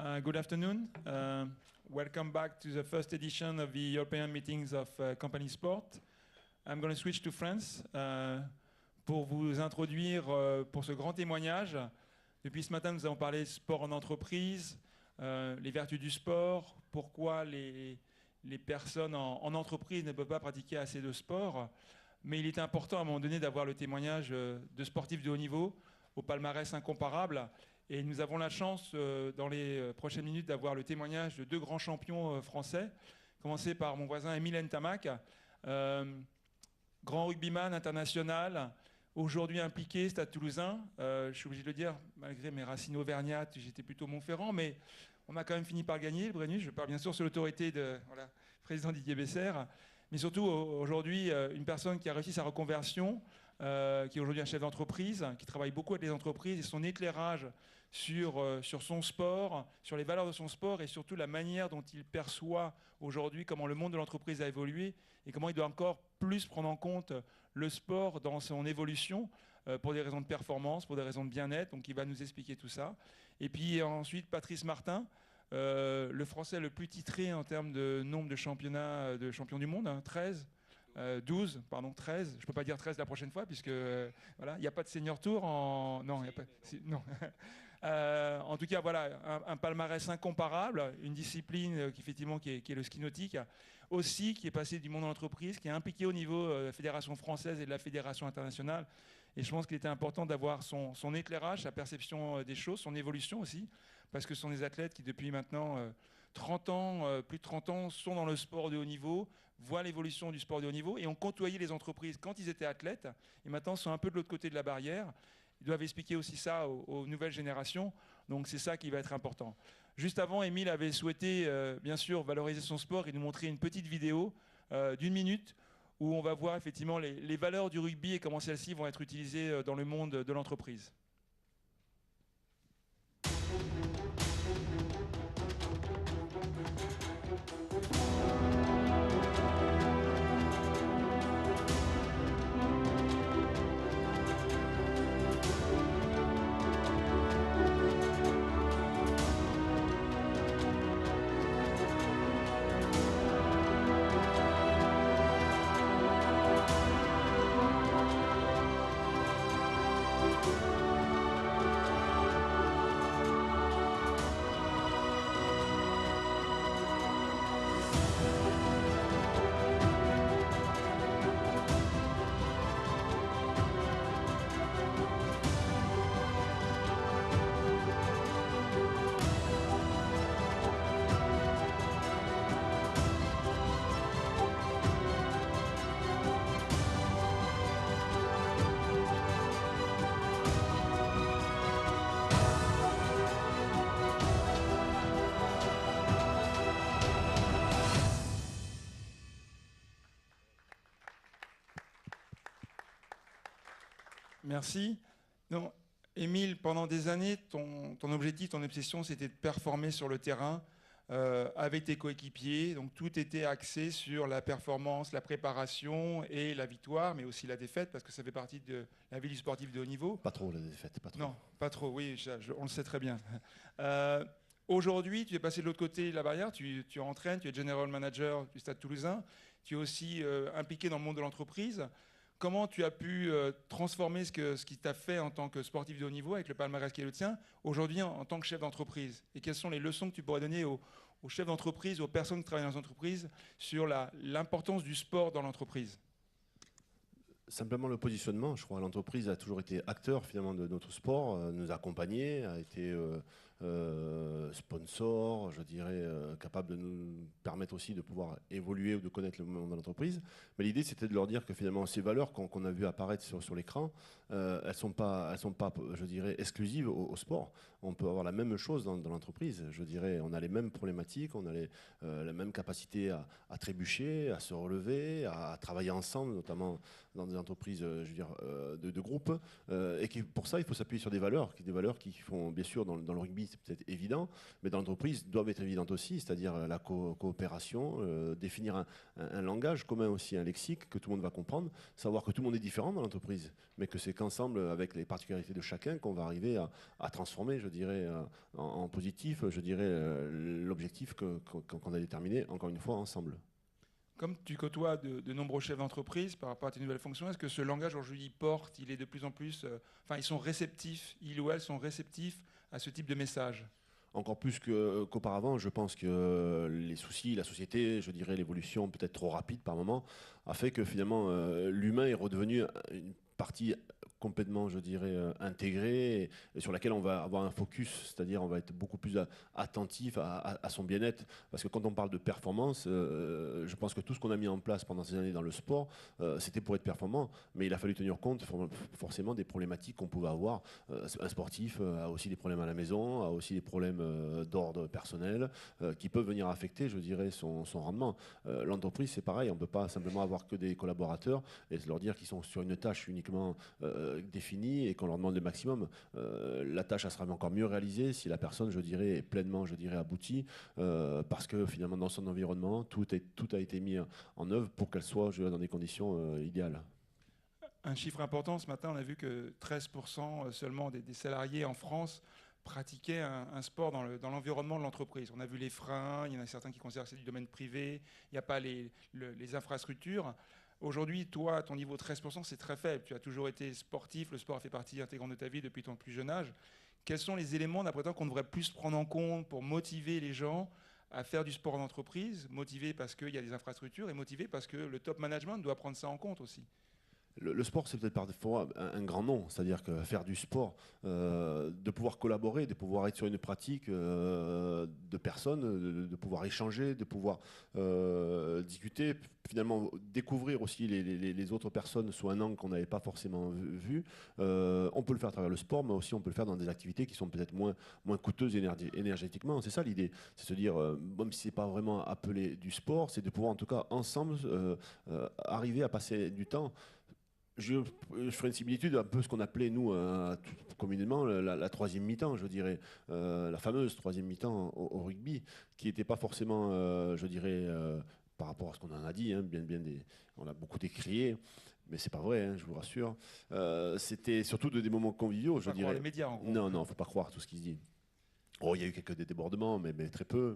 Good afternoon. Welcome back to the first edition of the European Meetings of Company Sport. I'm going to switch to France pour vous introduire pour ce grand témoignage. Depuis ce matin, nous avons parlé sport en entreprise, les vertus du sport, pourquoi les personnes en entreprise ne peuvent pas pratiquer assez de sport. Mais il est important à un moment donné d'avoir le témoignage de sportifs de haut niveau, au palmarès incomparable. Et nous avons la chance, dans les prochaines minutes, d'avoir le témoignage de deux grands champions français. Commencer par mon voisin Émile Ntamak, grand rugbyman international, aujourd'hui impliqué, Stade Toulousain. Je suis obligé de le dire, malgré mes racines auvergnates, j'étais plutôt Montferrand, mais on a quand même fini par gagner le Brennus. Je parle bien sûr sous l'autorité de président Didier Bessère. Mais surtout, aujourd'hui, une personne qui a réussi sa reconversion, qui est aujourd'hui un chef d'entreprise, qui travaille beaucoup avec les entreprises, et son éclairage sur son sport, sur les valeurs de son sport, et surtout la manière dont il perçoit aujourd'hui comment le monde de l'entreprise a évolué, et comment il doit encore plus prendre en compte le sport dans son évolution, pour des raisons de performance, pour des raisons de bien-être. Donc il va nous expliquer tout ça. Et puis ensuite, Patrice Martin, le Français le plus titré en termes de nombre de championnats de champions du monde, 13. 13. Je ne peux pas dire 13 la prochaine fois, puisque voilà, il n'y a pas de senior tour en. Non, il n'y a pas. Non. En tout cas, voilà, un palmarès incomparable, une discipline qui, effectivement, qui est le ski nautique, aussi qui est passé du monde de l'entreprise, qui est impliqué au niveau de la Fédération française et de la Fédération internationale. Et je pense qu'il était important d'avoir son éclairage, sa perception des choses, son évolution aussi, parce que ce sont des athlètes qui, depuis maintenant 30 ans, plus de 30 ans, sont dans le sport de haut niveau, voient l'évolution du sport de haut niveau et ont côtoyé les entreprises quand ils étaient athlètes, et maintenant sont un peu de l'autre côté de la barrière. Ils doivent expliquer aussi ça aux nouvelles générations, donc c'est ça qui va être important. Juste avant, Émile avait souhaité, bien sûr, valoriser son sport et nous montrer une petite vidéo d'1 minute où on va voir effectivement les valeurs du rugby et comment celles-ci vont être utilisées dans le monde de l'entreprise. Merci. Donc, Émile, pendant des années, ton objectif, ton obsession, c'était de performer sur le terrain avec tes coéquipiers. Donc, tout était axé sur la performance, la préparation et la victoire, mais aussi la défaite, parce que ça fait partie de la vie du sportif de haut niveau. Pas trop la défaite, pas trop. Non, pas trop, oui, on le sait très bien. Aujourd'hui, tu es passé de l'autre côté de la barrière, tu entraînes, tu es general manager du Stade Toulousain, tu es aussi impliqué dans le monde de l'entreprise. Comment tu as pu transformer ce qui t'a fait en tant que sportif de haut niveau avec le palmarès qui est le tien, aujourd'hui en tant que chef d'entreprise? Et quelles sont les leçons que tu pourrais donner aux chefs d'entreprise, aux personnes qui travaillent dans les entreprises sur l'importance du sport dans l'entreprise? Simplement le positionnement. Je crois que l'entreprise a toujours été acteur finalement de notre sport, nous a accompagnés, a été sponsor, je dirais, capable de nous permettre aussi de pouvoir évoluer ou de connaître le monde de l'entreprise. Mais l'idée, c'était de leur dire que finalement, ces valeurs qu'on a vu apparaître sur l'écran, elles sont pas, je dirais, exclusives au sport. On peut avoir la même chose dans l'entreprise. Je dirais, on a les mêmes problématiques, on a la même capacité à trébucher, à se relever, à travailler ensemble, notamment dans des entreprises, je veux dire, de groupe. Et pour ça, il faut s'appuyer sur des valeurs qui font, bien sûr, dans le rugby, c'est peut-être évident, mais dans l'entreprise doivent être évidentes aussi, c'est-à-dire la coopération, définir un langage commun aussi, un lexique que tout le monde va comprendre, savoir que tout le monde est différent dans l'entreprise, mais que c'est qu'ensemble, avec les particularités de chacun, qu'on va arriver à transformer, je dirais, en positif, je dirais, l'objectif qu'on a déterminé, encore une fois, ensemble. Comme tu côtoies de nombreux chefs d'entreprise par rapport à tes nouvelles fonctions, est-ce que ce langage aujourd'hui porte, il est de plus en plus, enfin ils sont réceptifs, ils ou elles sont réceptifs à ce type de message? Encore plus qu'auparavant, je pense que les soucis, la société, je dirais l'évolution peut-être trop rapide par moment, a fait que finalement l'humain est redevenu une partie complètement, je dirais, intégrée et sur laquelle on va avoir un focus, c'est-à-dire on va être beaucoup plus attentif à son bien-être. Parce que quand on parle de performance, je pense que tout ce qu'on a mis en place pendant ces années dans le sport, c'était pour être performant, mais il a fallu tenir compte forcément des problématiques qu'on pouvait avoir. Un sportif a aussi des problèmes à la maison, a aussi des problèmes d'ordre personnel qui peuvent venir affecter, je dirais, son rendement. L'entreprise, c'est pareil, on ne peut pas simplement avoir que des collaborateurs et leur dire qu'ils sont sur une tâche uniquement définie et qu'on leur demande le maximum. La tâche, elle sera encore mieux réalisée si la personne, je dirais, est pleinement, je dirais, aboutie, parce que finalement, dans son environnement, tout a été mis en œuvre pour qu'elle soit, je dirais, dans des conditions idéales. Un chiffre important, ce matin, on a vu que 13% seulement des salariés en France pratiquaient un sport dans l'environnement de l'entreprise. On a vu les freins, il y en a certains qui considèrent que c'est du domaine privé, il n'y a pas les infrastructures. Aujourd'hui, toi, ton niveau de 13%, c'est très faible. Tu as toujours été sportif, le sport a fait partie intégrante de ta vie depuis ton plus jeune âge. Quels sont les éléments, d'après toi, qu'on devrait plus prendre en compte pour motiver les gens à faire du sport en entreprise, motiver parce qu'il y a des infrastructures et motiver parce que le top management doit prendre ça en compte aussi? Le sport, c'est peut-être parfois un grand nom, c'est-à-dire que faire du sport, de pouvoir collaborer, de pouvoir être sur une pratique de personnes, pouvoir échanger, de pouvoir discuter, finalement découvrir aussi les autres personnes sous un angle qu'on n'avait pas forcément vu. On peut le faire à travers le sport, mais aussi on peut le faire dans des activités qui sont peut-être moins coûteuses énergétiquement. C'est ça l'idée, c'est se dire, même si c'est pas vraiment appelé du sport, c'est de pouvoir en tout cas ensemble arriver à passer du temps. Je ferai une similitude un peu ce qu'on appelait, nous, communément, la troisième mi-temps, je dirais. La fameuse troisième mi-temps au rugby, qui n'était pas forcément, je dirais, par rapport à ce qu'on en a dit, hein, on a beaucoup décrié, mais c'est pas vrai, hein, je vous rassure. C'était surtout des moments conviviaux, Faut je pas croire dirais. les médias, en gros. Non, faut pas croire tout ce qui se dit. Oh, il y a eu quelques débordements, mais très peu.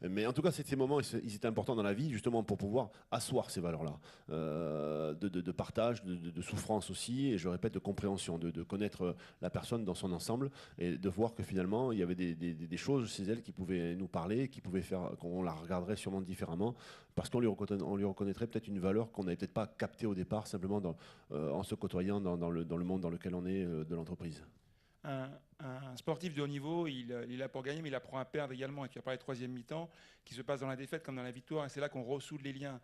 Mais en tout cas, ces moments, ils étaient importants dans la vie, justement, pour pouvoir asseoir ces valeurs-là, de partage, de souffrance aussi, et je répète, de compréhension, de connaître la personne dans son ensemble, et de voir que finalement, il y avait des choses chez elle qui pouvaient nous parler, qui pouvaient faire qu'on la regarderait sûrement différemment, parce on lui reconnaîtrait peut-être une valeur qu'on n'avait peut-être pas captée au départ, simplement en se côtoyant dans le monde dans lequel on est de l'entreprise. un, un sportif de haut niveau, il est là pour gagner, mais il apprend à perdre également. Et tu as parlé de troisième mi-temps, qui se passe dans la défaite comme dans la victoire, et c'est là qu'on ressoude les liens.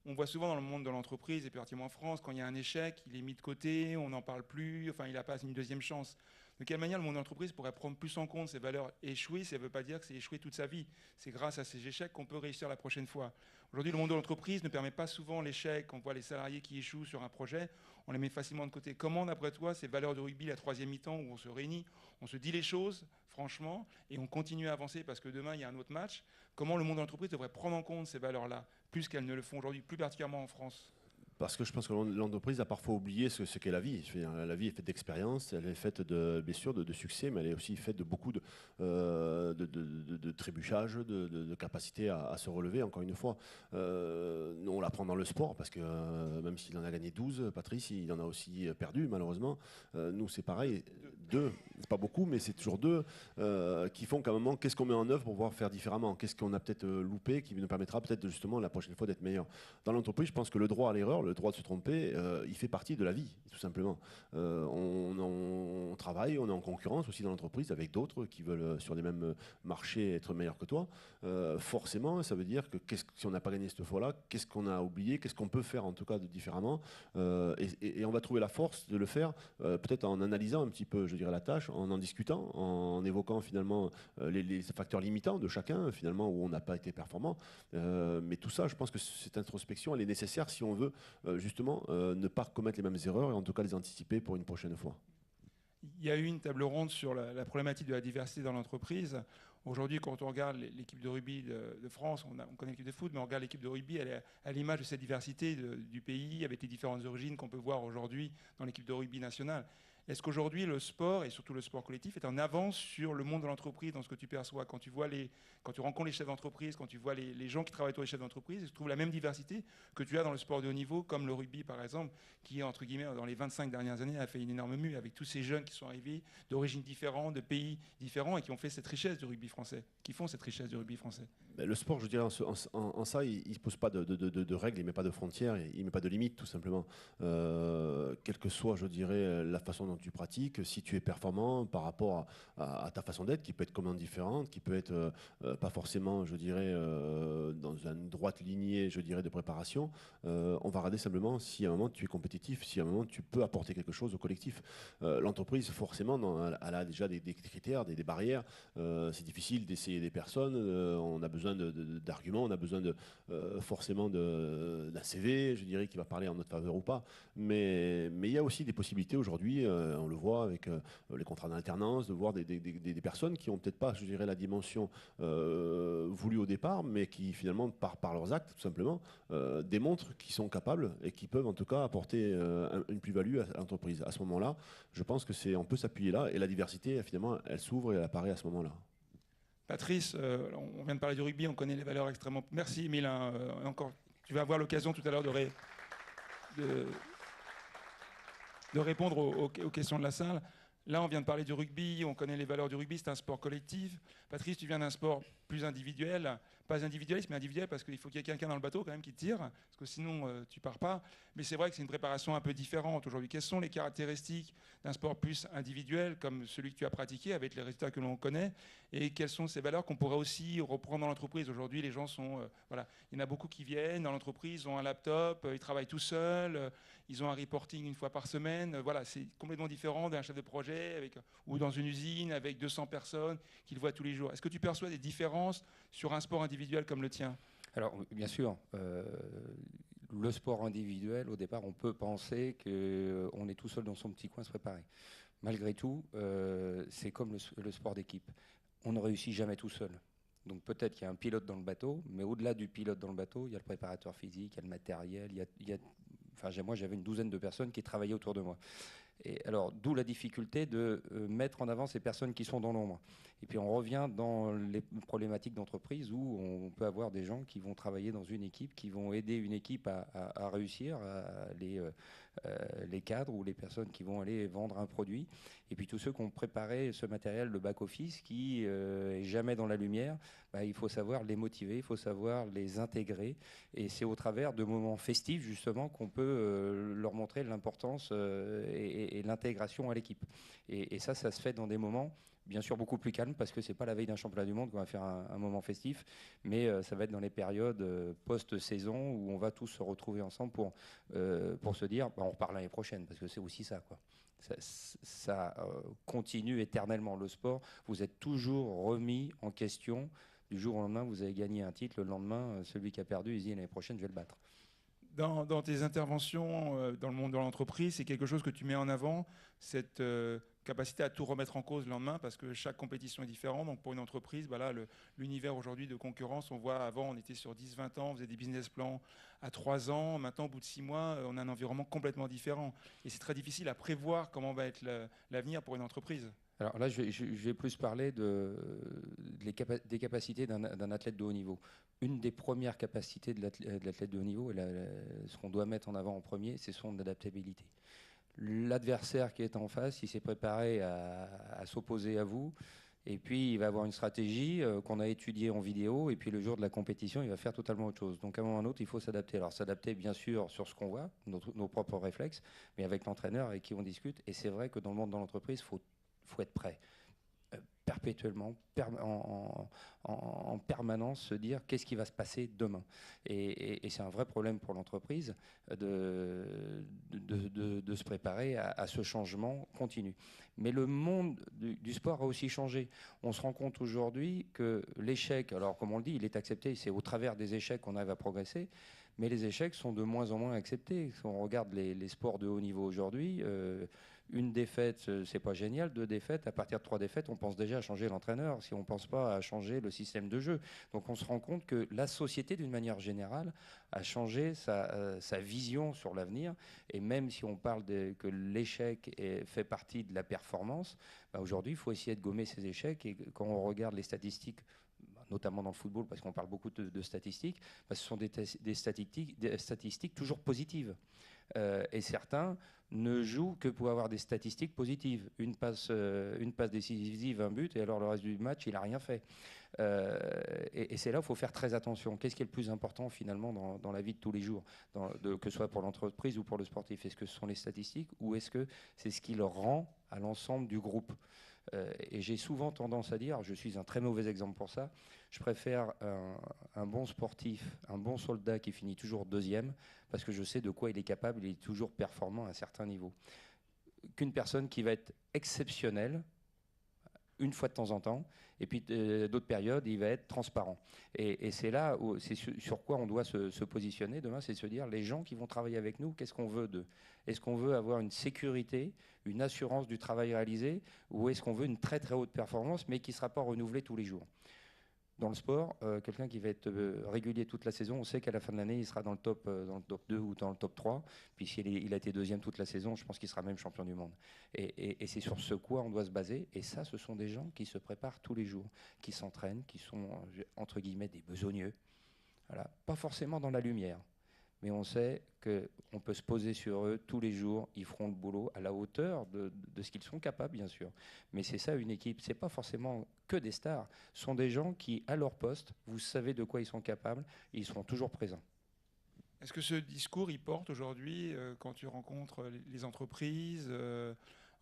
On voit souvent dans le monde de l'entreprise, et particulièrement en France, quand il y a un échec, il est mis de côté, on n'en parle plus, enfin il n'a pas une deuxième chance. De quelle manière le monde de l'entreprise pourrait prendre plus en compte ces valeurs échouées? Ça ne veut pas dire que c'est échoué toute sa vie. C'est grâce à ces échecs qu'on peut réussir la prochaine fois. Aujourd'hui, le monde de l'entreprise ne permet pas souvent l'échec. On voit les salariés qui échouent sur un projet, on les met facilement de côté. Comment, d'après toi, ces valeurs de rugby, la troisième mi-temps, où on se réunit, on se dit les choses, franchement, et on continue à avancer parce que demain, il y a un autre match, comment le monde de l'entreprise devrait prendre en compte ces valeurs-là, plus qu'elles ne le font aujourd'hui, plus particulièrement en France? Parce que je pense que l'entreprise a parfois oublié ce qu'est la vie. Je veux dire, la vie est faite d'expériences, elle est faite de blessures, de succès, mais elle est aussi faite de beaucoup de trébuchages, de capacité à se relever, encore une fois. On l'apprend dans le sport, parce que même s'il en a gagné 12, Patrice, il en a aussi perdu, malheureusement. Nous, c'est pareil, deux, c'est pas beaucoup, mais c'est toujours deux, qui font qu'à un moment, qu'est-ce qu'on met en œuvre pour pouvoir faire différemment? Qu'est-ce qu'on a peut-être loupé, qui nous permettra peut-être justement la prochaine fois d'être meilleur? Dans l'entreprise, je pense que le droit à l'erreur, le droit de se tromper, il fait partie de la vie, tout simplement. On travaille, on est en concurrence aussi dans l'entreprise avec d'autres qui veulent sur les mêmes marchés être meilleurs que toi. Forcément, ça veut dire que si on n'a pas gagné cette fois-là, qu'est-ce qu'on a oublié, qu'est-ce qu'on peut faire en tout cas de différemment, et on va trouver la force de le faire, peut-être en analysant un petit peu, je dirais, la tâche, en discutant, en évoquant finalement les facteurs limitants de chacun, finalement, où on n'a pas été performant. Mais tout ça, je pense que cette introspection, elle est nécessaire si on veut justement ne pas commettre les mêmes erreurs et en tout cas les anticiper pour une prochaine fois. Il y a eu une table ronde sur la problématique de la diversité dans l'entreprise. Aujourd'hui, quand on regarde l'équipe de rugby de France, on connaît l'équipe de foot, mais on regarde l'équipe de rugby, elle est à l'image de cette diversité du pays, avec les différentes origines qu'on peut voir aujourd'hui dans l'équipe de rugby nationale. Est-ce qu'aujourd'hui, le sport, et surtout le sport collectif, est en avance sur le monde de l'entreprise, dans ce que tu perçois quand tu rencontres les chefs d'entreprise, quand tu vois les gens qui travaillent autour des chefs d'entreprise, tu trouves la même diversité que tu as dans le sport de haut niveau, comme le rugby par exemple, qui, entre guillemets, dans les 25 dernières années, a fait une énorme mue avec tous ces jeunes qui sont arrivés d'origines différentes, de pays différents, et qui ont fait cette richesse du rugby français, qui font cette richesse du rugby français. Le sport, je dirais, en ça, il ne pose pas de règles, il ne met pas de frontières, il ne met pas de limites, tout simplement. Quelle que soit, je dirais, la façon dont tu pratiques, si tu es performant par rapport à ta façon d'être, qui peut être complètement différente, qui peut être pas forcément, je dirais, dans une droite lignée, je dirais, de préparation, on va regarder simplement si à un moment tu es compétitif, si à un moment tu peux apporter quelque chose au collectif. L'entreprise, forcément, elle a déjà des critères, des barrières. C'est difficile d'essayer des personnes, on a besoin d'arguments, on a besoin forcément d'un CV, je dirais, qui va parler en notre faveur ou pas. Mais il y a aussi des possibilités aujourd'hui, on le voit avec les contrats d'alternance, de voir des personnes qui n'ont peut-être pas, je dirais, la dimension voulue au départ, mais qui finalement, par leurs actes, tout simplement, démontrent qu'ils sont capables et qui peuvent en tout cas apporter une plus-value à l'entreprise. À ce moment-là, je pense que on peut s'appuyer là, et la diversité, finalement, elle s'ouvre et elle apparaît à ce moment-là. Patrice, on vient de parler du rugby, on connaît les valeurs extrêmement... Merci, Emile. Encore, tu vas avoir l'occasion tout à l'heure de répondre aux questions de la salle. Là, on vient de parler du rugby, on connaît les valeurs du rugby, c'est un sport collectif. Patrice, tu viens d'un sport plus individuel, pas individualiste, mais individuel, parce qu'il faut qu'il y ait quelqu'un dans le bateau quand même qui te tire, parce que sinon tu pars pas. Mais c'est vrai que c'est une préparation un peu différente aujourd'hui. Quelles sont les caractéristiques d'un sport plus individuel, comme celui que tu as pratiqué, avec les résultats que l'on connaît, et quelles sont ces valeurs qu'on pourrait aussi reprendre dans l'entreprise? Aujourd'hui, les gens sont... voilà, il y en a beaucoup qui viennent dans l'entreprise, ils ont un laptop, ils travaillent tout seuls, ils ont un reporting une fois par semaine. Voilà, c'est complètement différent d'un chef de projet ou dans une usine avec 200 personnes qu'ils voient tous les jours. Est-ce que tu perçois des différences sur un sport individuel comme le tien? Alors, bien sûr, le sport individuel, au départ, on peut penser qu'on est tout seul dans son petit coin à se préparer. Malgré tout, c'est comme le sport d'équipe. On ne réussit jamais tout seul. Donc peut-être qu'il y a un pilote dans le bateau, mais au-delà du pilote dans le bateau, il y a le préparateur physique, il y a le matériel, moi j'avais une douzaine de personnes qui travaillaient autour de moi. Et alors, d'où la difficulté de mettre en avant ces personnes qui sont dans l'ombre. Et puis on revient dans les problématiques d'entreprise où on peut avoir des gens qui vont travailler dans une équipe, qui vont aider une équipe à réussir, les cadres ou les personnes qui vont aller vendre un produit. Et puis tous ceux qui ont préparé ce matériel de back-office qui est jamais dans la lumière, il faut savoir les motiver, il faut savoir les intégrer. Et c'est au travers de moments festifs justement qu'on peut leur montrer l'importance et l'intégration à l'équipe. Et ça se fait dans des moments bien sûr beaucoup plus calmes, parce que c'est pas la veille d'un championnat du monde qu'on va faire un moment festif, mais ça va être dans les périodes post-saison où on va tous se retrouver ensemble pour se dire on repart l'année prochaine, parce que c'est aussi ça, quoi. Ça continue éternellement. Le sport, vous êtes toujours remis en question. Du jour au lendemain, vous avez gagné un titre. Le lendemain, celui qui a perdu, il dit l'année prochaine, je vais le battre. Dans tes interventions dans le monde de l'entreprise, c'est quelque chose que tu mets en avant, cette capacité à tout remettre en cause le lendemain, parce que chaque compétition est différente. Donc pour une entreprise, l'univers aujourd'hui de concurrence, on voit avant, on était sur 10-20 ans, on faisait des business plans à 3 ans. Maintenant, au bout de 6 mois, on a un environnement complètement différent. Et c'est très difficile à prévoir comment va être l'avenir pour une entreprise. Alors là, je vais plus parler des capacités d'un athlète de haut niveau. Une des premières capacités de l'athlète de haut niveau, ce qu'on doit mettre en avant en premier, c'est son adaptabilité. L'adversaire qui est en face, il s'est préparé à s'opposer à vous, et puis il va avoir une stratégie qu'on a étudiée en vidéo, et puis le jour de la compétition, il va faire totalement autre chose. Donc à un moment ou à un autre, il faut s'adapter. Alors s'adapter bien sûr sur ce qu'on voit, nos propres réflexes, mais avec l'entraîneur avec qui on discute. Et c'est vrai que dans le monde de l'entreprise, il faut être prêt. Perpétuellement, en permanence, se dire qu'est-ce qui va se passer demain. Et c'est un vrai problème pour l'entreprise de se préparer à ce changement continu. Mais le monde du sport a aussi changé. On se rend compte aujourd'hui que l'échec, alors comme on le dit, il est accepté, c'est au travers des échecs qu'on arrive à progresser, mais les échecs sont de moins en moins acceptés. Si on regarde les sports de haut niveau aujourd'hui, Une défaite, c'est pas génial. 2 défaites, à partir de 3 défaites, on pense déjà à changer l'entraîneur, si on pense pas à changer le système de jeu. Donc on se rend compte que la société, d'une manière générale, a changé sa vision sur l'avenir. Et même si on parle que l'échec fait partie de la performance, bah aujourd'hui, il faut essayer de gommer ces échecs. Et quand on regarde les statistiques, notamment dans le football, parce qu'on parle beaucoup de statistiques, bah ce sont des statistiques toujours positives. Et certains ne jouent que pour avoir des statistiques positives. Une passe décisive, un but, et alors le reste du match, il n'a rien fait. Et c'est là où il faut faire très attention. Qu'est-ce qui est le plus important finalement dans la vie de tous les jours, que ce soit pour l'entreprise ou pour le sportif? Est-ce que ce sont les statistiques ou est-ce que c'est ce qui le rend à l'ensemble du groupe? Et j'ai souvent tendance à dire, je suis un très mauvais exemple pour ça, je préfère un bon sportif, un bon soldat qui finit toujours deuxième, parce que je sais de quoi il est capable, il est toujours performant à un certain niveau, qu'une personne qui va être exceptionnelle une fois de temps en temps, et puis d'autres périodes, il va être transparent. Et c'est là où c'est sur quoi on doit se positionner demain, c'est de se dire, les gens qui vont travailler avec nous, qu'est-ce qu'on veut d'eux? Est-ce qu'on veut avoir une sécurité, une assurance du travail réalisé, ou est-ce qu'on veut une très très haute performance, mais qui ne sera pas renouvelée tous les jours? Dans le sport, quelqu'un qui va être régulier toute la saison, on sait qu'à la fin de l'année, il sera dans le top 2 ou dans le top 3. Puis s'il a été deuxième toute la saison, je pense qu'il sera même champion du monde. Et c'est sur ce quoi on doit se baser. Et ça, ce sont des gens qui se préparent tous les jours, qui s'entraînent, qui sont, entre guillemets, des besogneux. Voilà. Pas forcément dans la lumière, mais on sait qu'on peut se poser sur eux tous les jours. Ils feront le boulot à la hauteur de ce qu'ils sont capables, bien sûr. Mais c'est ça une équipe. C'est pas forcément que des stars. Ce sont des gens qui, à leur poste, vous savez de quoi ils sont capables et ils seront toujours présents. Est-ce que ce discours, il porte aujourd'hui quand tu rencontres les entreprises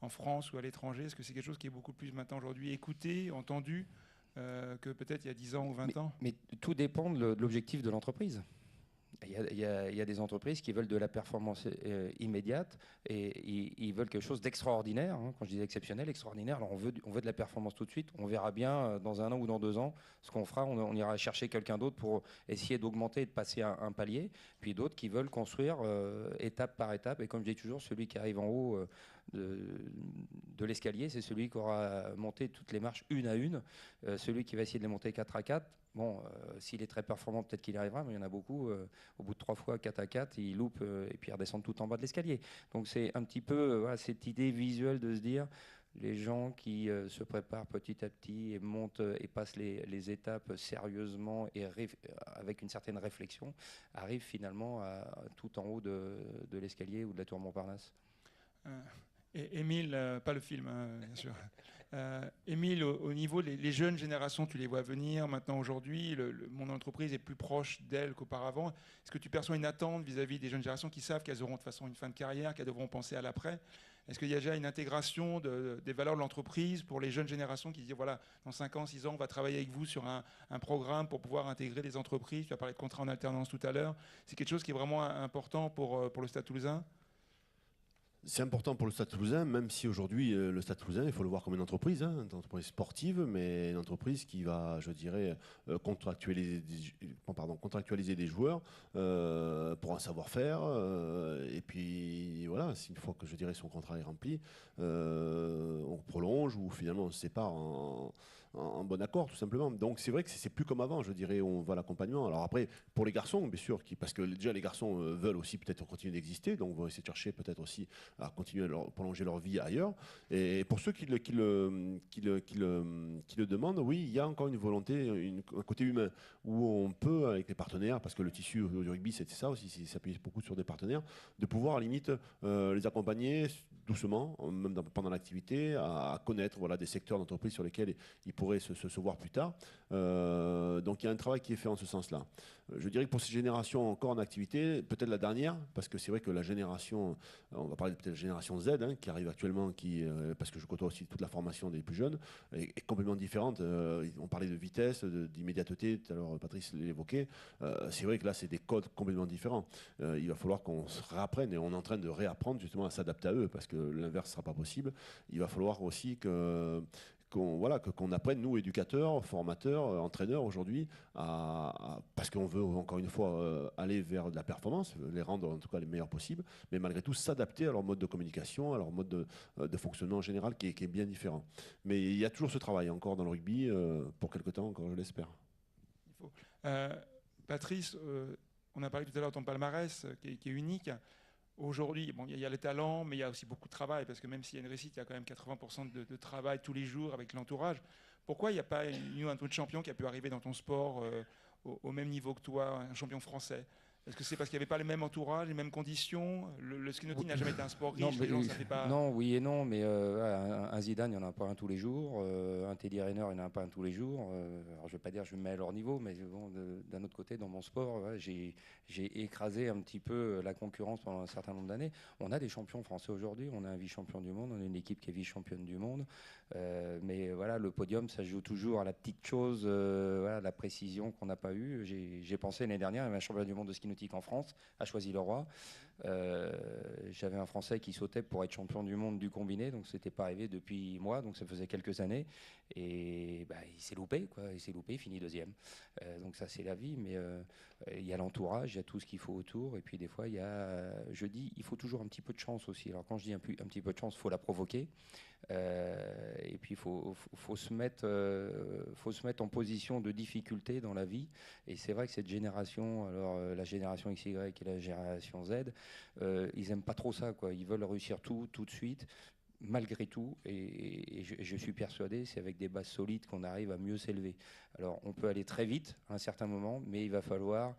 en France ou à l'étranger? Est-ce que c'est quelque chose qui est beaucoup plus maintenant aujourd'hui écouté, entendu que peut-être il y a 10 ans ou 20 ans? Mais tout dépend de l'objectif de l'entreprise. Il y a des entreprises qui veulent de la performance immédiate et ils veulent quelque chose d'extraordinaire. Hein. Quand je dis exceptionnel, extraordinaire, alors on veut de la performance tout de suite. On verra bien dans 1 an ou dans 2 ans ce qu'on fera. On ira chercher quelqu'un d'autre pour essayer d'augmenter et de passer un palier. Puis d'autres qui veulent construire étape par étape. Et comme je dis toujours, celui qui arrive en haut de l'escalier, c'est celui qui aura monté toutes les marches une à une. Celui qui va essayer de les monter 4 à 4, bon, s'il est très performant, peut-être qu'il y arrivera, mais il y en a beaucoup, au bout de 3 fois, 4 à 4, ils loupent et puis ils redescendent tout en bas de l'escalier. Donc c'est un petit peu voilà, cette idée visuelle de se dire, les gens qui se préparent petit à petit et montent et passent les étapes sérieusement et avec une certaine réflexion, arrivent finalement tout en haut de l'escalier ou de la tour Montparnasse. Et Émile, pas le film, hein, bien sûr. Émile, au niveau les jeunes générations, tu les vois venir maintenant aujourd'hui, mon entreprise est plus proche d'elles qu'auparavant. Est-ce que tu perçois une attente vis-à-vis des jeunes générations qui savent qu'elles auront de toute façon une fin de carrière, qu'elles devront penser à l'après? Est-ce qu'il y a déjà une intégration des valeurs de l'entreprise pour les jeunes générations qui disent, voilà, dans 5 ans, 6 ans, on va travailler avec vous sur un programme pour pouvoir intégrer les entreprises? Tu as parlé de contrat en alternance tout à l'heure. C'est quelque chose qui est vraiment important pour le Stade Toulousain? C'est important pour le Stade Toulousain, même si aujourd'hui, le Stade Toulousain, il faut le voir comme une entreprise sportive, mais une entreprise qui va, je dirais, contractualiser des joueurs pour un savoir-faire. Et puis, voilà, une fois que, je dirais, son contrat est rempli, on prolonge ou finalement on se sépare en bon accord, tout simplement. Donc c'est vrai que c'est plus comme avant, je dirais, on va l'accompagnement. Alors après, pour les garçons, bien sûr, parce que déjà les garçons veulent aussi peut-être continuer d'exister, donc vont essayer de chercher peut-être aussi à continuer à prolonger leur vie ailleurs. Et pour ceux qui le demandent, oui, il y a encore une volonté, un côté humain, où on peut, avec les partenaires, parce que le tissu du rugby, c'était ça aussi, il s'appuie beaucoup sur des partenaires, de pouvoir à la limite les accompagner doucement, même pendant l'activité, à connaître voilà, des secteurs d'entreprise sur lesquels ils pourraient se voir plus tard. Donc il y a un travail qui est fait en ce sens-là. Je dirais que pour ces générations encore en activité, peut-être la dernière, parce que c'est vrai que la génération, on va parler peut-être de la génération Z, qui arrive actuellement, parce que je côtoie aussi toute la formation des plus jeunes, est complètement différente. On parlait de vitesse, d'immédiateté, tout à l'heure Patrice l'évoquait. C'est vrai que là, c'est des codes complètement différents. Il va falloir qu'on se réapprenne, et on est en train de réapprendre justement à s'adapter à eux, parce que l'inverse ne sera pas possible. Il va falloir aussi qu'on apprenne, nous, éducateurs, formateurs, entraîneurs, aujourd'hui, parce qu'on veut, encore une fois, aller vers de la performance, les rendre en tout cas les meilleurs possibles, mais malgré tout s'adapter à leur mode de communication, à leur mode de fonctionnement en général qui est bien différent. Mais il y a toujours ce travail encore dans le rugby, pour quelque temps encore, je l'espère. Il faut. Patrice, on a parlé tout à l'heure de ton palmarès qui est unique. Aujourd'hui, bon, il y a le talent, mais il y a aussi beaucoup de travail, parce que même s'il y a une réussite, il y a quand même 80% de travail tous les jours avec l'entourage. Pourquoi il n'y a pas un autre champion qui a pu arriver dans ton sport au même niveau que toi, un champion français? Est-ce que c'est parce qu'il n'y avait pas le même entourage, les mêmes conditions? Le ski nautique n'a jamais été un sport riche, Non, les gens, ça fait pas... non, oui et non, mais un Zidane, il n'y en a pas un tous les jours. Un Teddy Riner, il n'y en a pas un tous les jours. Alors, je ne vais pas dire que je me mets à leur niveau, mais bon, d'un autre côté, dans mon sport, j'ai écrasé un petit peu la concurrence pendant un certain nombre d'années. On a des champions français aujourd'hui, on a un vice-champion du monde, on a une équipe qui est vice-championne du monde. Mais voilà, le podium, ça joue toujours à la petite chose, voilà, la précision qu'on n'a pas eue. J'ai pensé l'année dernière, il y avait un championnat du monde de ski nautique en France, à Choisy-le-Roi. J'avais un Français qui sautait pour être champion du monde du combiné, donc c'était pas arrivé depuis moi, donc ça faisait quelques années, et bah, il s'est loupé, quoi. Il s'est loupé, il finit deuxième. Donc ça c'est la vie, mais il y a l'entourage, il y a tout ce qu'il faut autour, et puis des fois il y a, je dis, il faut toujours un petit peu de chance aussi. Alors quand je dis un petit peu de chance, il faut la provoquer. Et puis il faut se mettre en position de difficulté dans la vie. Et c'est vrai que cette génération, alors la génération XY et la génération Z, ils aiment pas trop ça, quoi. Ils veulent réussir tout de suite. Malgré tout, et je suis persuadé, c'est avec des bases solides qu'on arrive à mieux s'élever. Alors, on peut aller très vite à un certain moment, mais il va falloir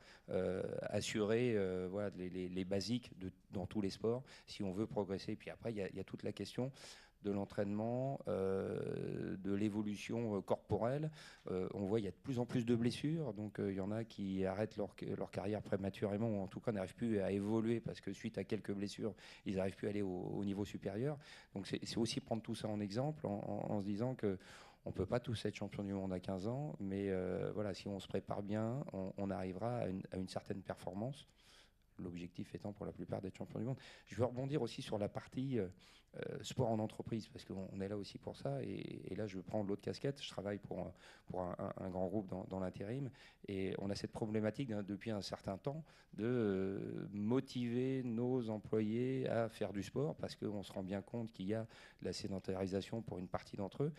assurer voilà, les basiques dans tous les sports si on veut progresser. Et puis après, il y a toute la question de l'entraînement, de l'évolution corporelle. On voit qu'il y a de plus en plus de blessures, donc il y en a qui arrêtent leur carrière prématurément, ou en tout cas n'arrivent plus à évoluer parce que suite à quelques blessures, ils n'arrivent plus à aller au niveau supérieur. Donc c'est aussi prendre tout ça en exemple en se disant que on ne peut pas tous être champion du monde à 15 ans, mais voilà, si on se prépare bien, on arrivera à une certaine performance. L'objectif étant pour la plupart d'être champion du monde. Je veux rebondir aussi sur la partie sport en entreprise, parce qu'on est là aussi pour ça. Et là, je prends l'autre casquette. Je travaille pour un grand groupe dans l'intérim. Et on a cette problématique depuis un certain temps de motiver nos employés à faire du sport, parce qu'on se rend bien compte qu'il y a de la sédentarisation pour une partie d'entre eux.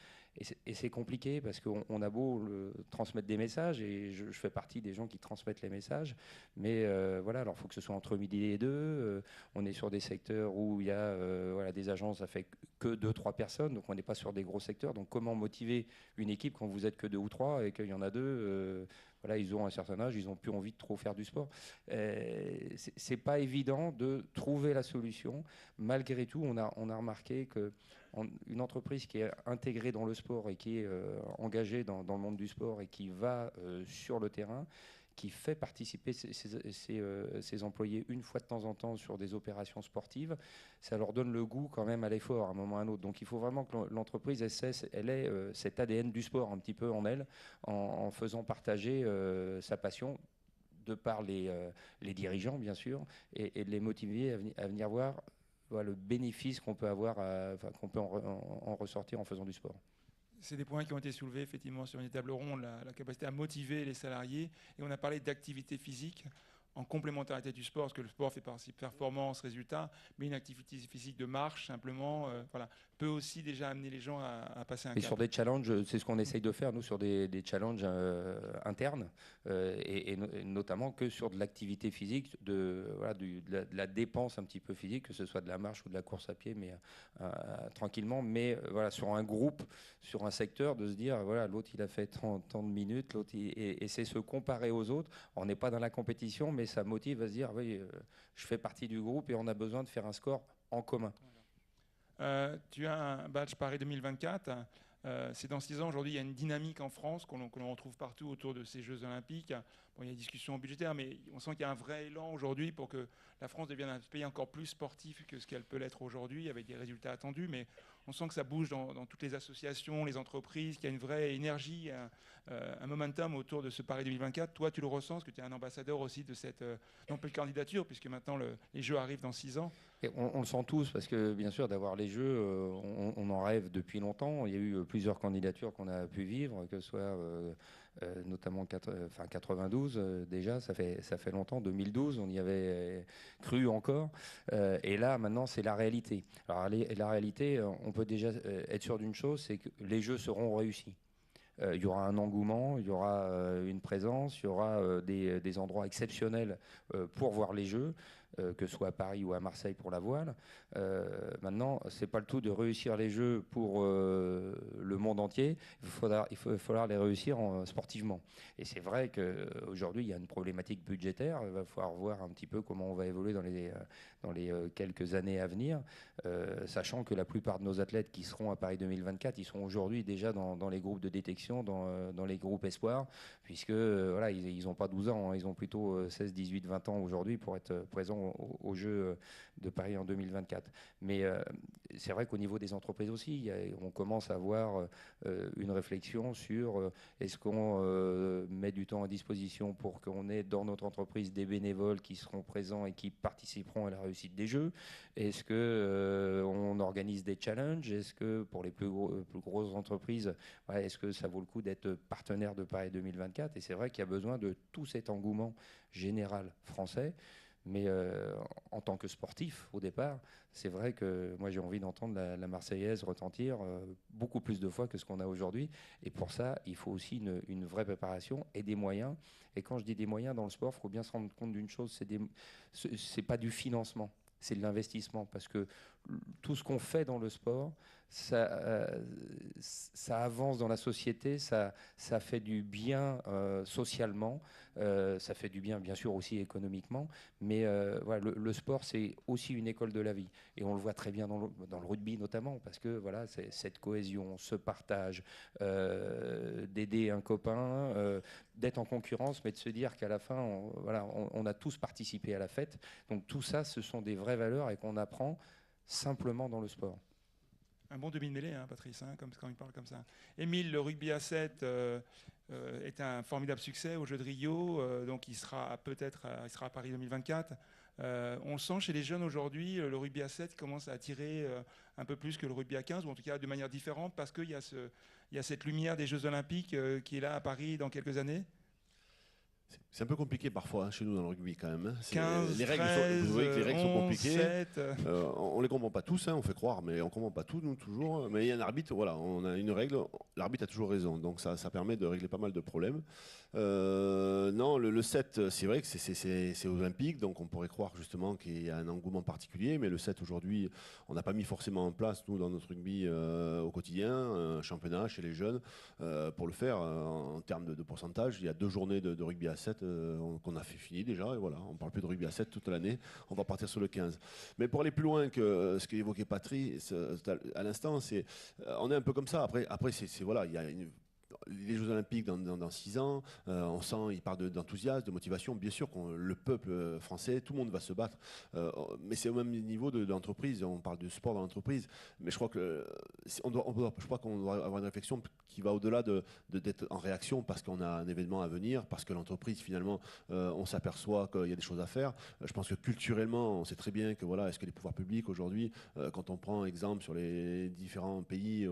Et c'est compliqué, parce qu'on a beau transmettre des messages, et je fais partie des gens qui transmettent les messages, mais voilà, alors il faut que ce soit entre midi et deux. On est sur des secteurs où il y a voilà, des agences, ça fait que 2-3 personnes, donc on n'est pas sur des gros secteurs. Donc comment motiver une équipe quand vous êtes que 2 ou 3 et qu'il y en a deux voilà, ils ont un certain âge, ils n'ont plus envie de trop faire du sport. C'est pas évident de trouver la solution. Malgré tout, on a remarqué que une entreprise qui est intégrée dans le sport et qui est engagée dans le monde du sport et qui va sur le terrain, qui fait participer ses employés une fois de temps en temps sur des opérations sportives, ça leur donne le goût quand même à l'effort à un moment ou à un autre. Donc il faut vraiment que l'entreprise elle ait cet ADN du sport un petit peu en elle, en faisant partager sa passion de par les dirigeants bien sûr, et de les motiver à venir voir voilà, le bénéfice qu'on peut avoir, qu'on peut en ressortir en faisant du sport. C'est des points qui ont été soulevés effectivement sur une table ronde, la capacité à motiver les salariés. Et on a parlé d'activité physique en complémentarité du sport, parce que le sport fait partie performance, résultat, mais une activité physique de marche, simplement, voilà, peut aussi déjà amener les gens à passer un cap. Et sur des challenges, c'est ce qu'on essaye de faire, nous, sur des challenges internes, et notamment que sur de l'activité physique, voilà, de la dépense un petit peu physique, que ce soit de la marche ou de la course à pied, mais tranquillement, mais voilà, sur un groupe, sur un secteur, de se dire, voilà, l'autre il a fait tant de minutes, l'autre, et c'est se comparer aux autres. On n'est pas dans la compétition, mais ça motive à se dire, oui, je fais partie du groupe et on a besoin de faire un score en commun. Tu as un badge Paris 2024. C'est dans 6 ans. Aujourd'hui, il y a une dynamique en France que l'on retrouve partout autour de ces Jeux Olympiques. Bon, il y a des discussions budgétaires, mais on sent qu'il y a un vrai élan aujourd'hui pour que la France devienne un pays encore plus sportif que ce qu'elle peut l'être aujourd'hui, avec des résultats attendus. Mais On sent que ça bouge dans toutes les associations, les entreprises, qu'il y a une vraie énergie, un momentum autour de ce Paris 2024. Toi, tu le ressens, parce que tu es un ambassadeur aussi de cette non plus candidature, puisque maintenant les Jeux arrivent dans 6 ans. Et on le sent tous, parce que bien sûr, d'avoir les Jeux, on en rêve depuis longtemps. Il y a eu plusieurs candidatures qu'on a pu vivre, que ce soit notamment 92 déjà, ça fait longtemps, 2012, on y avait cru encore. Et là, maintenant, c'est la réalité. Alors, la réalité, on peut déjà être sûr d'une chose, c'est que les Jeux seront réussis. Il y aura un engouement, il y aura une présence, il y aura des endroits exceptionnels pour voir les Jeux, que ce soit à Paris ou à Marseille pour la voile. Maintenant, c'est pas le tout de réussir les Jeux pour le monde entier. Il va falloir les réussir sportivement. Et c'est vrai qu'aujourd'hui, il y a une problématique budgétaire. Il va falloir voir un petit peu comment on va évoluer dans les quelques années à venir, sachant que la plupart de nos athlètes qui seront à Paris 2024, ils sont aujourd'hui déjà dans les groupes de détection, dans les groupes espoirs, puisque voilà, ils n'ont pas 12 ans, hein, ils ont plutôt 16, 18, 20 ans aujourd'hui pour être présents aux Jeux de Paris en 2024. Mais c'est vrai qu'au niveau des entreprises aussi, on commence à avoir une réflexion sur est-ce qu'on met du temps à disposition pour qu'on ait dans notre entreprise des bénévoles qui seront présents et qui participeront à la réussite des Jeux. Est-ce qu'on organise des challenges? Est-ce que pour les plus grosses entreprises, ouais, est-ce que ça vaut le coup d'être partenaire de Paris 2024? Et c'est vrai qu'il y a besoin de tout cet engouement général français. Mais en tant que sportif, au départ, c'est vrai que moi j'ai envie d'entendre la Marseillaise retentir beaucoup plus de fois que ce qu'on a aujourd'hui. Et pour ça, il faut aussi une vraie préparation et des moyens. Et quand je dis des moyens dans le sport, il faut bien se rendre compte d'une chose, c'est pas du financement, c'est de l'investissement. Parce que tout ce qu'on fait dans le sport, ça avance dans la société, ça fait du bien socialement, ça fait du bien bien sûr aussi économiquement, mais voilà, le sport c'est aussi une école de la vie et on le voit très bien dans le rugby notamment parce que voilà, c'est cette cohésion, ce partage, d'aider un copain, d'être en concurrence mais de se dire qu'à la fin on a tous participé à la fête, donc tout ça ce sont des vraies valeurs et qu'on apprend simplement dans le sport. Un bon demi-mêlée, hein, Patrice, hein, comme quand il parle comme ça. Émile, le rugby à 7 est un formidable succès aux Jeux de Rio, donc il sera à Paris 2024. On le sent chez les jeunes aujourd'hui, le rugby à 7 commence à attirer un peu plus que le rugby à 15, ou en tout cas de manière différente, parce qu'il y a cette lumière des Jeux Olympiques qui est là à Paris dans quelques années. C'est un peu compliqué parfois hein, chez nous dans le rugby quand même. Hein. 15, les règles 13, vous voyez que les règles 11, sont compliquées. 7. On ne les comprend pas tous, hein, on fait croire, mais on ne comprend pas tout, nous, toujours. Mais il y a un arbitre, voilà, on a une règle, l'arbitre a toujours raison. Donc ça permet de régler pas mal de problèmes. Non, le 7, c'est vrai que c'est olympique, donc on pourrait croire justement qu'il y a un engouement particulier. Mais le 7, aujourd'hui, on n'a pas mis forcément en place, nous, dans notre rugby au quotidien, un championnat chez les jeunes. Pour le faire, en termes de pourcentage, il y a 2 journées de rugby à 7 qu'on a fait fini déjà, et voilà, on ne parle plus de rugby à 7 toute l'année, on va partir sur le 15. Mais pour aller plus loin que ce qu'évoquait Patrice à l'instant, on est un peu comme ça. Après voilà, il y a les Jeux Olympiques dans 6 ans, on sent, il parle d'enthousiasme, de motivation. Bien sûr que le peuple français, tout le monde va se battre, mais c'est au même niveau de l'entreprise. On parle de sport dans l'entreprise, mais je crois que je crois qu'on doit avoir une réflexion qui va au-delà d'être en réaction parce qu'on a un événement à venir, parce que l'entreprise finalement, on s'aperçoit qu'il y a des choses à faire. Je pense que culturellement, on sait très bien que voilà, est-ce que les pouvoirs publics aujourd'hui, quand on prend exemple sur les différents pays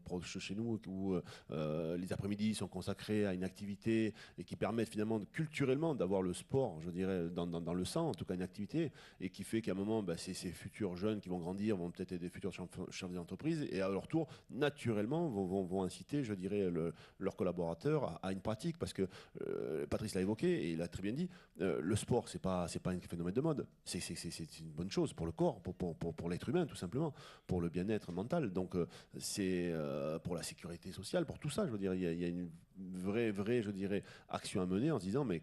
proches chez nous, où les après-midi sont consacrés à une activité et qui permettent finalement culturellement d'avoir le sport, je dirais, dans le sang, en tout cas une activité, et qui fait qu'à un moment, ces futurs jeunes qui vont grandir vont peut-être être des futurs chefs d'entreprise et à leur tour, naturellement, vont inciter, je dirais, leurs collaborateurs à une pratique, parce que Patrice l'a évoqué et il a très bien dit, le sport, c'est pas un phénomène de mode, c'est une bonne chose pour le corps, pour l'être humain, tout simplement, pour le bien-être mental, donc c'est pour la sécurité sociale, pour tout ça, je veux dire, il y a une vraie, je dirais, action à mener en se disant, mais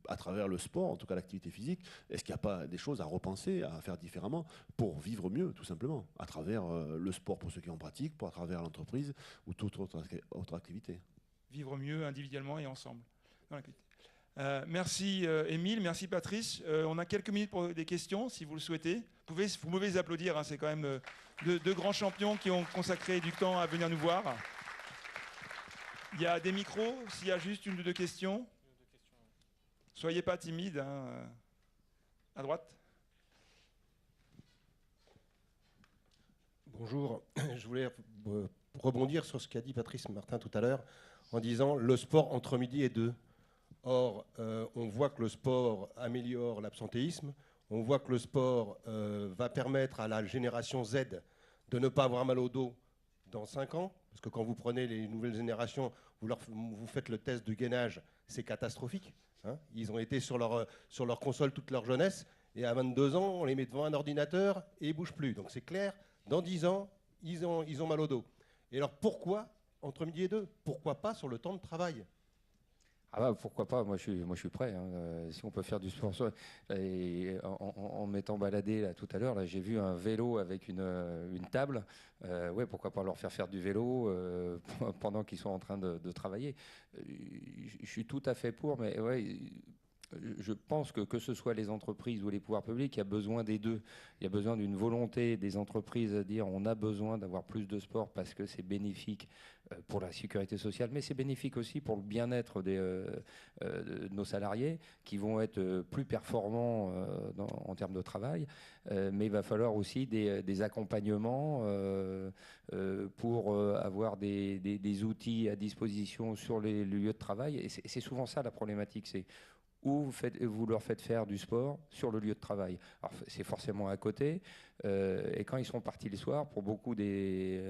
à travers le sport, en tout cas l'activité physique, est-ce qu'il n'y a pas des choses à repenser, à faire différemment pour vivre mieux, tout simplement, à travers le sport pour ceux qui en pratiquent, à travers l'entreprise ou toute autre activité. Vivre mieux individuellement et ensemble. Merci Émile, merci Patrice. On a quelques minutes pour des questions, si vous le souhaitez. Vous pouvez les applaudir, hein, c'est quand même deux grands champions qui ont consacré du temps à venir nous voir. Il y a des micros, s'il y a juste une ou deux questions. Soyez pas timides. Hein. À droite. Bonjour, je voulais rebondir sur ce qu'a dit Patrice Martin tout à l'heure en disant le sport entre midi et deux. Or, on voit que le sport améliore l'absentéisme, on voit que le sport va permettre à la génération Z de ne pas avoir mal au dos dans 5 ans, parce que quand vous prenez les nouvelles générations, vous faites le test de gainage, c'est catastrophique. Hein. Ils ont été sur leur console toute leur jeunesse, et à 22 ans, on les met devant un ordinateur et ils ne bougent plus. Donc c'est clair, dans 10 ans, ils ont mal au dos. Et alors pourquoi entre midi et deux? Pourquoi pas sur le temps de travail? Ah bah, pourquoi pas, moi je suis prêt. Hein. Si on peut faire du sport. Et en m'étant baladé là, tout à l'heure, j'ai vu un vélo avec une table. Ouais, pourquoi pas leur faire du vélo pendant qu'ils sont en train de travailler. Je suis tout à fait pour, mais ouais, je pense que ce soit les entreprises ou les pouvoirs publics, il y a besoin des deux. Il y a besoin d'une volonté des entreprises à dire on a besoin d'avoir plus de sport parce que c'est bénéfique pour la sécurité sociale, mais c'est bénéfique aussi pour le bien-être de nos salariés qui vont être plus performants en termes de travail. Mais il va falloir aussi des accompagnements pour avoir des outils à disposition sur les lieux de travail. Et c'est souvent ça la problématique, c'est ou vous leur faites faire du sport sur le lieu de travail. Alors c'est forcément à côté, et quand ils sont partis le soir, pour beaucoup des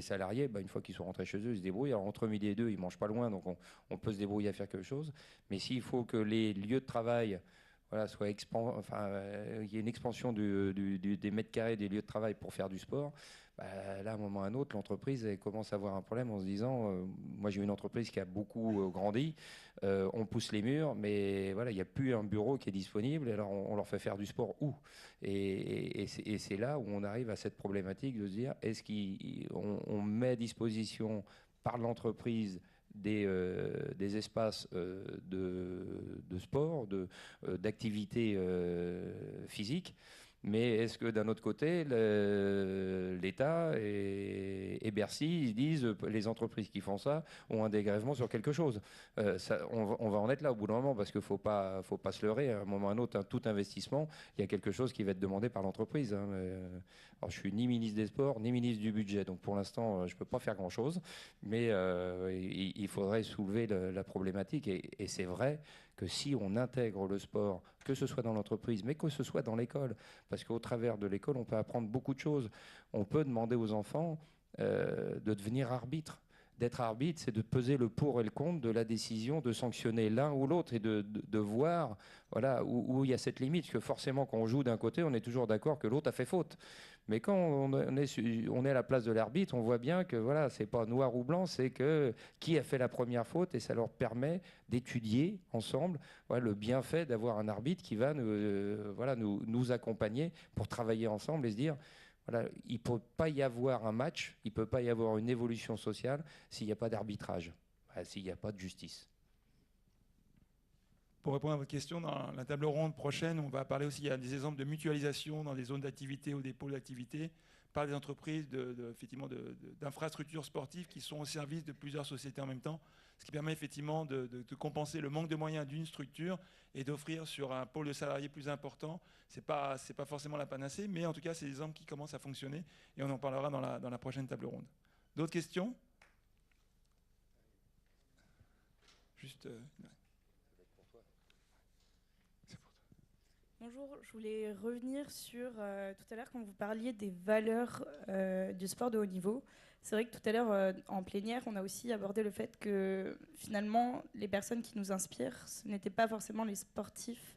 salariés, une fois qu'ils sont rentrés chez eux, ils se débrouillent. Alors entre midi et deux, ils ne mangent pas loin, donc on peut se débrouiller à faire quelque chose. Mais s'il faut que les lieux de travail soient il y ait une expansion des mètres carrés des lieux de travail pour faire du sport, là, à un moment ou à un autre, l'entreprise commence à avoir un problème en se disant moi j'ai une entreprise qui a beaucoup grandi, on pousse les murs, mais voilà, il n'y a plus un bureau qui est disponible, et alors on leur fait faire du sport où? Et c'est là où on arrive à cette problématique de se dire est-ce qu'on met à disposition par l'entreprise des espaces de sport, d'activité physique. Mais est-ce que d'un autre côté, l'État et Bercy, ils disent les entreprises qui font ça ont un dégrèvement sur quelque chose? On va en être là au bout d'un moment, parce qu'il ne faut pas se leurrer. À un moment ou à un autre, tout investissement, il y a quelque chose qui va être demandé par l'entreprise. Hein. Alors, je suis ni ministre des Sports, ni ministre du Budget, donc pour l'instant, je ne peux pas faire grand-chose. Mais il faudrait soulever la problématique. Et c'est vrai que si on intègre le sport, que ce soit dans l'entreprise, mais que ce soit dans l'école, parce qu'au travers de l'école, on peut apprendre beaucoup de choses. On peut demander aux enfants de devenir arbitre. D'être arbitre, c'est de peser le pour et le contre de la décision, de sanctionner l'un ou l'autre et de voir où il y a cette limite. Parce que forcément, quand on joue d'un côté, on est toujours d'accord que l'autre a fait faute. Mais quand on est à la place de l'arbitre, on voit bien que c'est pas noir ou blanc, c'est que qui a fait la première faute, et ça leur permet d'étudier ensemble le bienfait d'avoir un arbitre qui va nous accompagner pour travailler ensemble et se dire il ne peut pas y avoir un match, il ne peut pas y avoir une évolution sociale s'il n'y a pas d'arbitrage, s'il n'y a pas de justice. Pour répondre à votre question, dans la table ronde prochaine, on va parler aussi, il y a des exemples de mutualisation dans des zones d'activité ou des pôles d'activité par des entreprises effectivement d'infrastructures sportives qui sont au service de plusieurs sociétés en même temps, ce qui permet effectivement de compenser le manque de moyens d'une structure et d'offrir sur un pôle de salariés plus important. C'est pas forcément la panacée, mais en tout cas, c'est des exemples qui commencent à fonctionner, et on en parlera dans la prochaine table ronde. D'autres questions? Juste... Bonjour, je voulais revenir sur tout à l'heure quand vous parliez des valeurs du sport de haut niveau. C'est vrai que tout à l'heure, en plénière, on a aussi abordé le fait que finalement, les personnes qui nous inspirent, ce n'étaient pas forcément les sportifs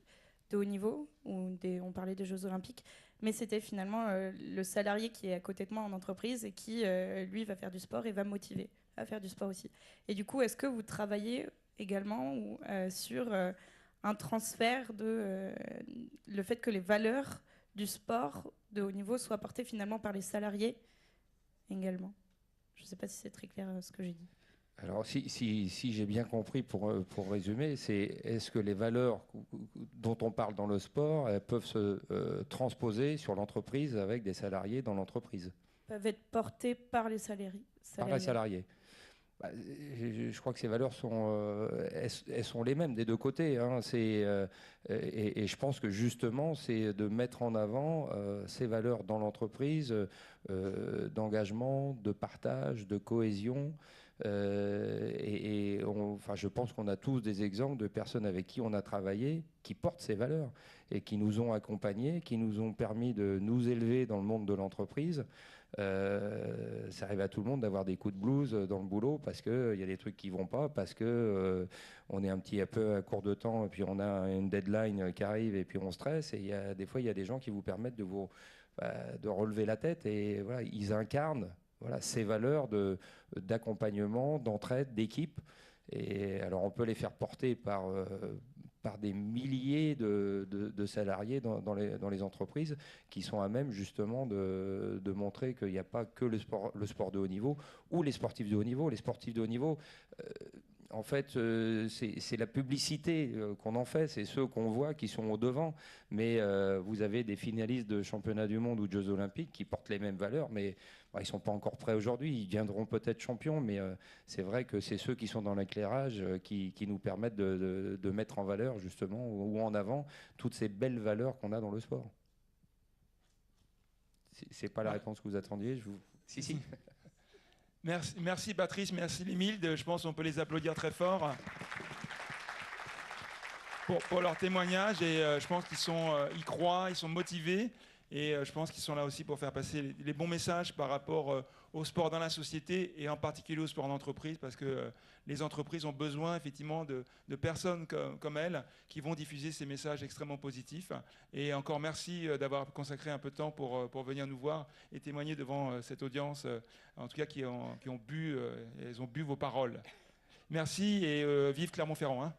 de haut niveau, on parlait des Jeux Olympiques, mais c'était finalement le salarié qui est à côté de moi en entreprise et qui, lui, va faire du sport et va me motiver à faire du sport aussi. Et du coup, est-ce que vous travaillez également sur... un transfert le fait que les valeurs du sport de haut niveau soient portées finalement par les salariés également. Je ne sais pas si c'est très clair ce que j'ai dit. Alors, si j'ai bien compris, pour résumer, c'est est-ce que les valeurs dont on parle dans le sport, elles peuvent se transposer sur l'entreprise avec des salariés dans l'entreprise? Peuvent être portés par les salariés. Par les salariés. Bah, je crois que ces valeurs elles sont les mêmes des deux côtés, hein. Et je pense que justement, c'est de mettre en avant ces valeurs dans l'entreprise, d'engagement, de partage, de cohésion. Enfin, je pense qu'on a tous des exemples de personnes avec qui on a travaillé qui portent ces valeurs et qui nous ont accompagnés, qui nous ont permis de nous élever dans le monde de l'entreprise. Ça arrive à tout le monde d'avoir des coups de blues dans le boulot parce qu'il y a des trucs qui vont pas, parce que on est un petit peu à court de temps et puis on a une deadline qui arrive et puis on stresse. Et des fois, il y a des gens qui vous permettent de relever la tête et voilà, ils incarnent ces valeurs d'accompagnement, d'entraide, d'équipe. Et alors, on peut les faire porter par des milliers de salariés dans les entreprises qui sont à même justement de montrer qu'il n'y a pas que le sport de haut niveau ou les sportifs de haut niveau. Les sportifs de haut niveau, en fait, c'est la publicité qu'on en fait, c'est ceux qu'on voit qui sont au devant. Mais vous avez des finalistes de championnats du monde ou de Jeux olympiques qui portent les mêmes valeurs, mais ils ne sont pas encore prêts aujourd'hui. Ils viendront peut-être champions, mais c'est vrai que c'est ceux qui sont dans l'éclairage qui nous permettent de mettre en valeur, justement, ou en avant, toutes ces belles valeurs qu'on a dans le sport. C'est pas la réponse que vous attendiez. Si. Merci Patrice, merci Limilde. Je pense qu'on peut les applaudir très fort pour leur témoignage. Et je pense qu'ils y croient, ils sont motivés. Et je pense qu'ils sont là aussi pour faire passer les bons messages par rapport au sport dans la société et en particulier au sport d'entreprise, parce que les entreprises ont besoin effectivement de personnes comme elles qui vont diffuser ces messages extrêmement positifs. Et encore merci d'avoir consacré un peu de temps pour venir nous voir et témoigner devant cette audience, en tout cas qui ont bu vos paroles. Merci et vive Clermont-Ferrand, hein.